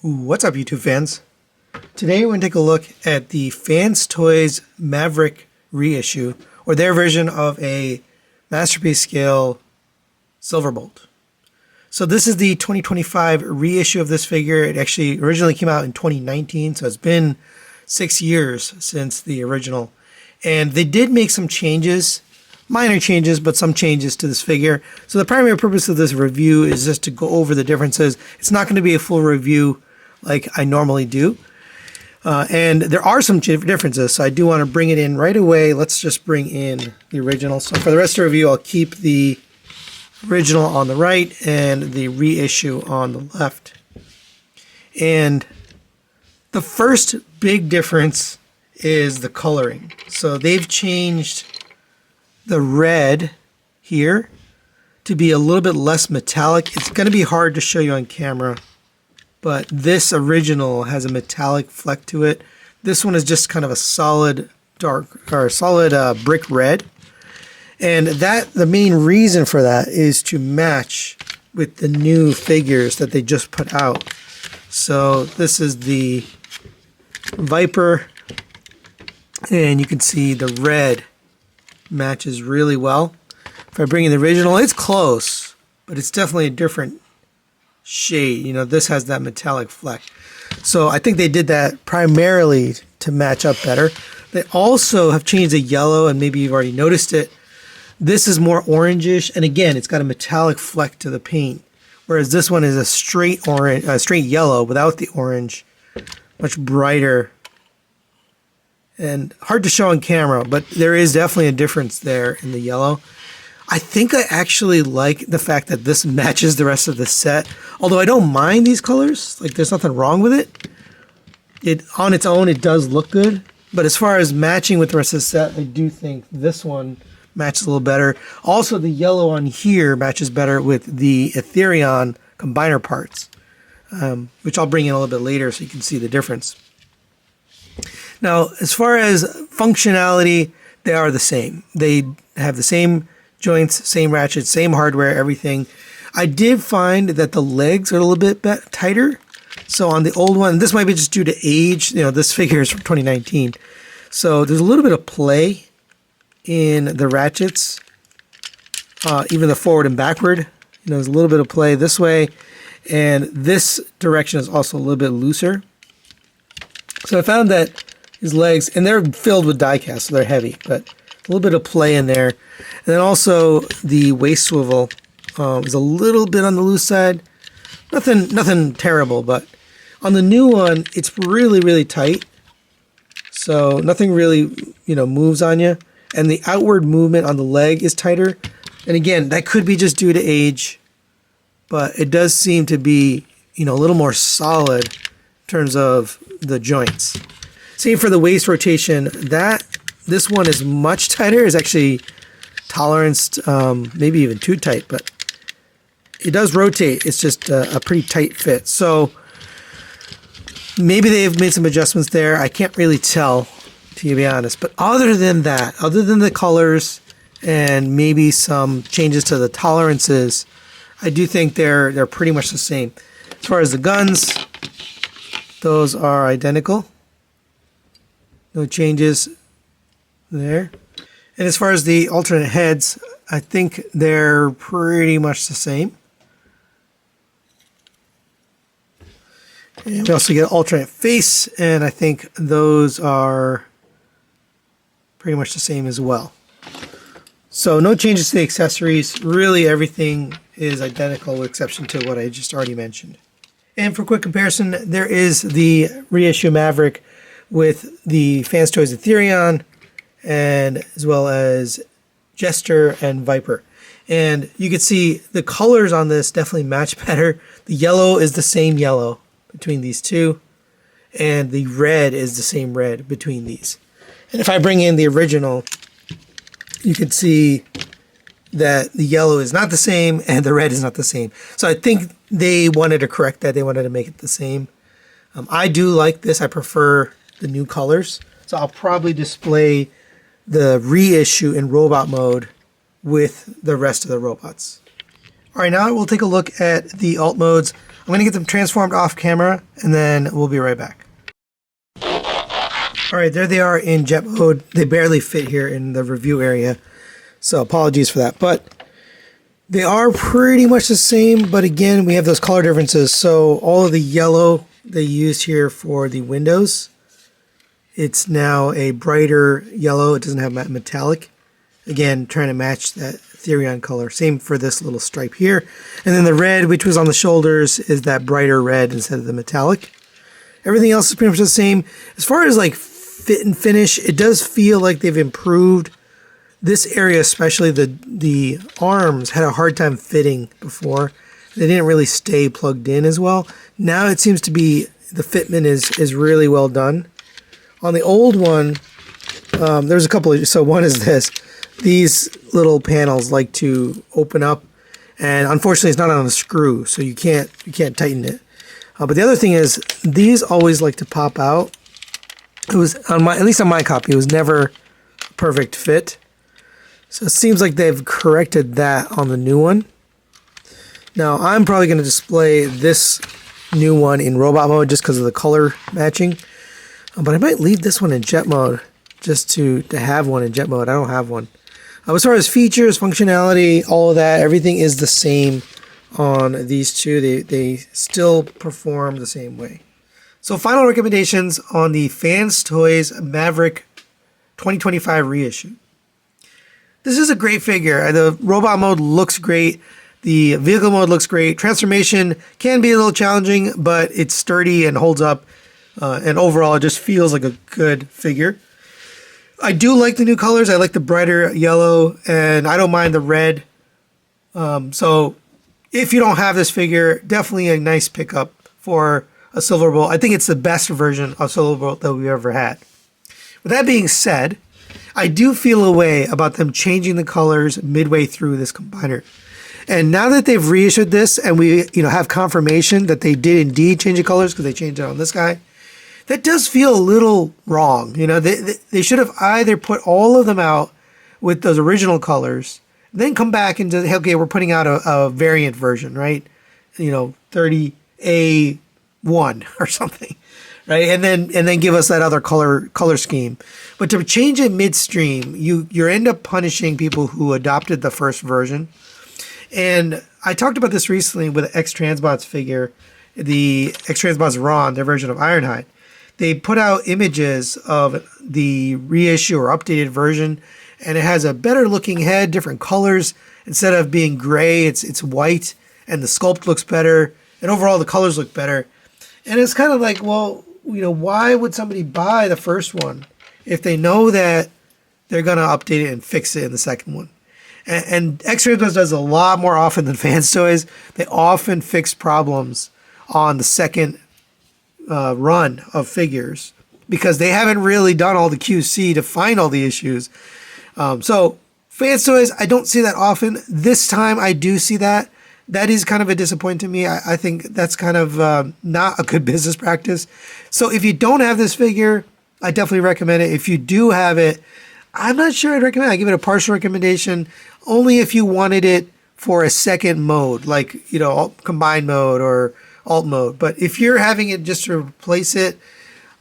What's up, YouTube fans? Today we're going to take a look at the FansToys Maverick reissue, or their version of a Masterpiece Scale Silverbolt. So this is the 2025 reissue of this figure. It actually originally came out in 2019, so it's been 6 years since the original. And they did make some changes, minor changes, but some changes to this figure. So the primary purpose of this review is just to go over the differences. It's not going to be a full review like I normally do. And there are some differences, so I do want to bring it in right away. Let's just bring in the original. So for the rest of the review, I'll keep the original on the right and the reissue on the left. And the first big difference is the coloring. So they've changed the red here to be a little bit less metallic. It's going to be hard to show you on camera, but this original has a metallic fleck to it. This one is just kind of a solid brick red. And the main reason for that is to match with the new figures that they just put out. So this is the Viper, and you can see the red matches really well. If I bring in the original, it's close, but it's definitely a different shade. You know, this has that metallic fleck. So I think they did that primarily to match up better. They also have changed the yellow, and maybe you've already noticed it. This is more orangish, and again, it's got a metallic fleck to the paint, whereas this one is a straight orange, straight yellow without the orange, much brighter. And hard to show on camera, but there is definitely a difference there in the yellow. I think I actually like the fact that this matches the rest of the set. Although I don't mind these colors, like there's nothing wrong with it. It on its own, it does look good. But as far as matching with the rest of the set, I do think this one matches a little better. Also, the yellow on here matches better with the Ethereon combiner parts, which I'll bring in a little bit later so you can see the difference. Now, as far as functionality, they are the same. They have the same joints, same ratchets, same hardware, everything. I did find that the legs are a little bit tighter. So on the old one, this might be just due to age. You know, this figure is from 2019. So there's a little bit of play in the ratchets, even the forward and backward. You know, there's a little bit of play this way. And this direction is also a little bit looser. So I found that his legs, and they're filled with die cast, so they're heavy, but a little bit of play in there. And then also the waist swivel is a little bit on the loose side. Nothing terrible, but on the new one, it's really, really tight. So nothing really, moves on you. And the outward movement on the leg is tighter. And again, that could be just due to age, but it does seem to be, a little more solid in terms of the joints. Same for the waist rotation. This one is much tighter. It's actually toleranced, maybe even too tight, but it does rotate. It's just a pretty tight fit. So maybe they've made some adjustments there. I can't really tell, to be honest. But other than that, other than the colors and maybe some changes to the tolerances, I do think they're pretty much the same. As far as the guns, those are identical. No changes there. And as far as the alternate heads, I think they're pretty much the same. And we also get alternate face, and I think those are pretty much the same as well. So no changes to the accessories. Really everything is identical with exception to what I just already mentioned. And for quick comparison, there is the reissue Maverick with the FansToys Ethereon, and as well as Jester and Viper. And you can see the colors on this definitely match better. The yellow is the same yellow between these two, and the red is the same red between these. And if I bring in the original, you can see that the yellow is not the same and the red is not the same. So I think they wanted to correct that. They wanted to make it the same. I do like this. I prefer the new colors. So I'll probably display the reissue in robot mode with the rest of the robots. All right, now we'll take a look at the alt modes. I'm going to get them transformed off camera, and then we'll be right back. All right, there they are in jet mode. They barely fit here in the review area, so apologies for that. But they are pretty much the same, but again, we have those color differences. So all of the yellow they used here for the windows, it's now a brighter yellow. It doesn't have metallic. Again, trying to match that Therion color. Same for this little stripe here. And then the red, which was on the shoulders, is that brighter red instead of the metallic. Everything else is pretty much the same. As far as like fit and finish, it does feel like they've improved. This area, especially the arms, had a hard time fitting before. They didn't really stay plugged in as well. Now it seems to be the fitment is really well done. On the old one, there's a couple of, so one is this. These little panels like to open up, and unfortunately it's not on a screw, so you can't tighten it. But the other thing is, these always like to pop out. It was on at least on my copy, it was never a perfect fit. So it seems like they've corrected that on the new one. Now I'm probably going to display this new one in robot mode just because of the color matching. But I might leave this one in jet mode just to have one in jet mode. I don't have one. As far as features, functionality, all of that, everything is the same on these two. They still perform the same way. So final recommendations on the FansToys Maverick 2025 reissue. This is a great figure. The robot mode looks great. The vehicle mode looks great. Transformation can be a little challenging, but it's sturdy and holds up. And overall, it just feels like a good figure. I do like the new colors. I like the brighter yellow, and I don't mind the red. So if you don't have this figure, definitely a nice pickup for a Silverbolt. I think it's the best version of Silverbolt that we've ever had. With that being said, I do feel a way about them changing the colors midway through this combiner. And now that they've reissued this, and we have confirmation that they did indeed change the colors because they changed it on this guy, that does feel a little wrong. They should have either put all of them out with those original colors, then come back and say, okay, we're putting out a variant version, right? 30A1 or something, right? And then give us that other color scheme. But to change it midstream, you end up punishing people who adopted the first version. And I talked about this recently with the X-Transbots figure, the X-Transbots Ron, their version of Ironhide. They put out images of the reissue or updated version, and it has a better looking head, different colors. Instead of being gray, it's white, and the sculpt looks better, and overall the colors look better. And it's kind of like, well, why would somebody buy the first one if they know that they're going to update it and fix it in the second one? And X-Transbots does a lot more often than FansToys. They often fix problems on the second run of figures because they haven't really done all the QC to find all the issues. So FansToys, I don't see that often. This time I do see that. That is kind of a disappointment to me. I think that's kind of not a good business practice. So if you don't have this figure, I definitely recommend it. If you do have it, I'm not sure I'd recommend it. I give it a partial recommendation only if you wanted it for a second mode, like, combined mode or alt mode. But if you're having it just to replace it,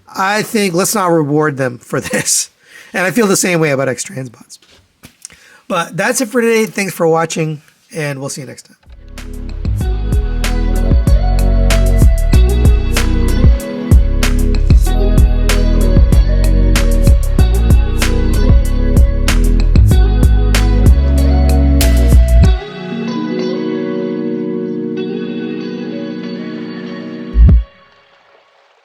I think let's not reward them for this. And I feel the same way about X-Transbots. But that's it for today. Thanks for watching, and we'll see you next time.